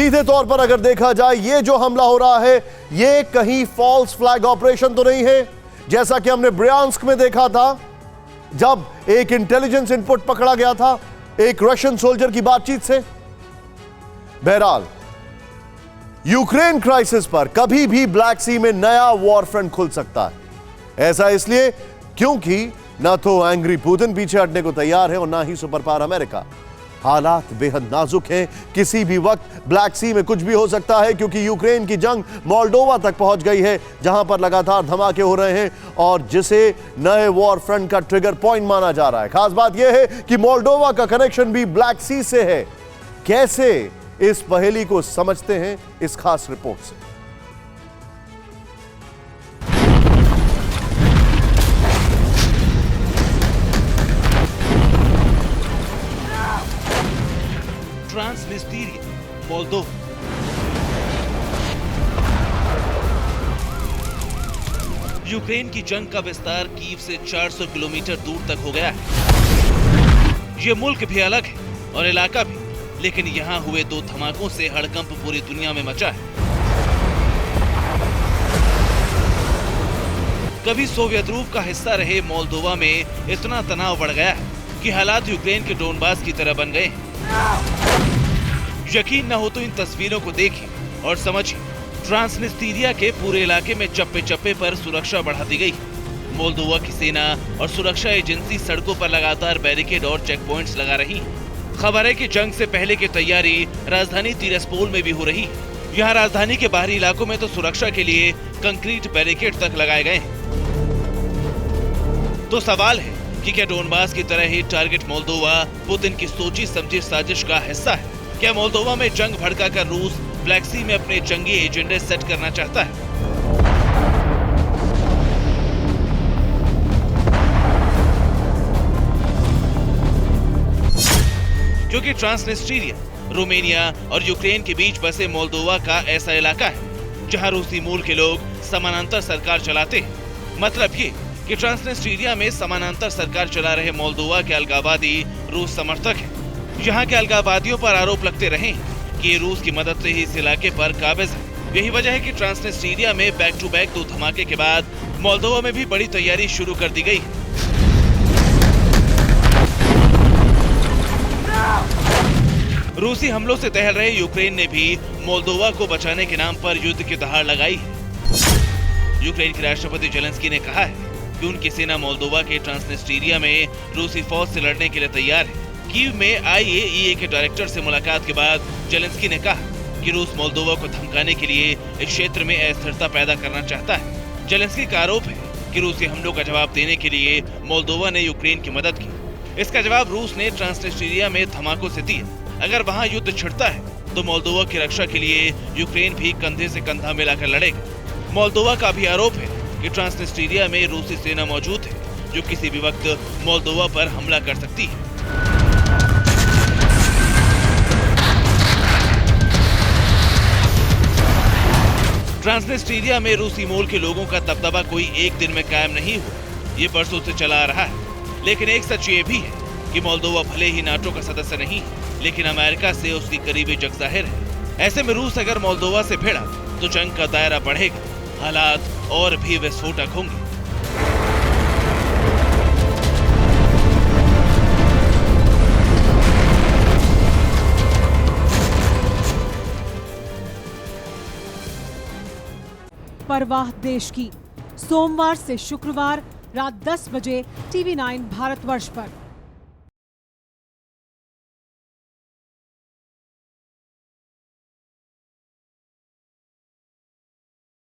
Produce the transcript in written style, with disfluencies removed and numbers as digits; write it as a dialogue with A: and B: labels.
A: सीधे तौर पर अगर देखा जाए, ये जो हमला हो रहा है ये कहीं फॉल्स फ्लैग ऑपरेशन तो नहीं है, जैसा कि हमने ब्रियांस्क में देखा था जब एक इंटेलिजेंस इनपुट पकड़ा गया था एक रशियन सोल्जर की बातचीत से। बहरहाल यूक्रेन क्राइसिस पर कभी भी ब्लैक सी में नया वॉर फ्रंट खुल सकता है। ऐसा इसलिए क्योंकि ना तो एंग्री पुतिन पीछे हटने को तैयार है और ना ही सुपर पावर अमेरिका। हालात बेहद नाजुक हैं, किसी भी वक्त ब्लैक सी में कुछ भी हो सकता है, क्योंकि यूक्रेन की जंग मोल्डोवा तक पहुंच गई है जहां पर लगातार धमाके हो रहे हैं और जिसे नए वॉर फ्रंट का ट्रिगर पॉइंट माना जा रहा है। खास बात यह है कि मोल्डोवा का कनेक्शन भी ब्लैक सी से है। कैसे, इस पहेली को समझते हैं इस खास रिपोर्ट से।
B: Transnistria, Moldova. यूक्रेन की जंग का विस्तार कीव से 400 किलोमीटर दूर तक हो गया है। ये मुल्क भी अलग है और इलाका भी, लेकिन यहाँ हुए दो धमाकों से हड़कंप पूरी दुनिया में मचा है। कभी सोवियत रूस का हिस्सा रहे मोल्दोवा में इतना तनाव बढ़ गया है कि हालात यूक्रेन के डोनबास की तरह बन गए हैं। यकीन न हो तो इन तस्वीरों को देखिए और समझिए, ट्रांसनिस्ट्रिया के पूरे इलाके में चप्पे चप्पे पर सुरक्षा बढ़ा दी गई। मोल्दोवा की सेना और सुरक्षा एजेंसी सड़कों पर लगातार बैरिकेड और चेक पॉइंट्स लगा रही है। खबर है कि जंग से पहले की तैयारी राजधानी तिरस्पोल में भी हो रही है। यहाँ राजधानी के बाहरी इलाकों में तो सुरक्षा के लिए कंक्रीट बैरिकेड तक लगाए गए हैं। तो सवाल है कि क्या डोनबास की तरह ही टारगेट मोल्दोवा पुतिन की सोची समझी साजिश का हिस्सा है? क्या मोल्दोवा में जंग भड़काकर रूस ब्लैक सी में अपने जंगी एजेंडे सेट करना चाहता है? क्योंकि ट्रांसनिस्ट्रिया रोमानिया और यूक्रेन के बीच बसे मोल्दोवा का ऐसा इलाका है जहां रूसी मूल के लोग समानांतर सरकार चलाते हैं। मतलब ये कि ट्रांसनिस्ट्रिया में समानांतर सरकार चला रहे मोल्दोवा के अलगाववादी रूस समर्थक हैं। यहाँ के अलगाववादियों पर आरोप लगते रहे कि ये रूस की मदद से ही इस इलाके पर काबिज है। यही वजह है कि ट्रांसनिस्ट्रिया में बैक टू बैक दो धमाके के बाद मोल्दोवा में भी बड़ी तैयारी शुरू कर दी गई। रूसी हमलों से दहल रहे यूक्रेन ने भी मोल्दोवा को बचाने के नाम पर युद्ध की दहाड़ लगाई है। यूक्रेन के राष्ट्रपति जेलेंस्की ने कहा है कि उनकी सेना मोल्दोवा के ट्रांसनिस्ट्रिया में रूसी फौज से लड़ने के लिए तैयार है। कीव में IAEA के डायरेक्टर से मुलाकात के बाद जेलेंस्की ने कहा कि रूस मोल्दोवा को धमकाने के लिए इस क्षेत्र में अस्थिरता पैदा करना चाहता है। जेलेंस्की का आरोप है कि रूसी हमलों का जवाब देने के लिए मोल्दोवा ने यूक्रेन की मदद की। इसका जवाब रूस ने ट्रांसनिस्ट्रिया में धमाकों से दिया। अगर वहाँ युद्ध छिड़ता है तो मोल्दोवा की रक्षा के लिए यूक्रेन भी कंधे से कंधा मिलाकर लड़ेगा। मोल्दोवा का भी आरोप है कि ट्रांसनिस्ट्रिया में रूसी सेना मौजूद है जो किसी भी वक्त मोल्दोवा पर हमला कर सकती है। ट्रांसनिस्ट्रिया में रूसी मूल के लोगों का दबदबा कोई एक दिन में कायम नहीं हुआ, ये बरसों से चला आ रहा है। लेकिन एक सच ये भी है कि मोल्दोवा भले ही नाटो का सदस्य नहीं, लेकिन अमेरिका से उसकी करीबी जग जाहिर है। ऐसे में रूस अगर मोल्दोवा से भिड़ा तो जंग का दायरा बढ़ेगा, हालात और भी विस्फोटक होंगे।
C: परवाह देश की, सोमवार से शुक्रवार रात 10 बजे TV9 भारतवर्ष पर।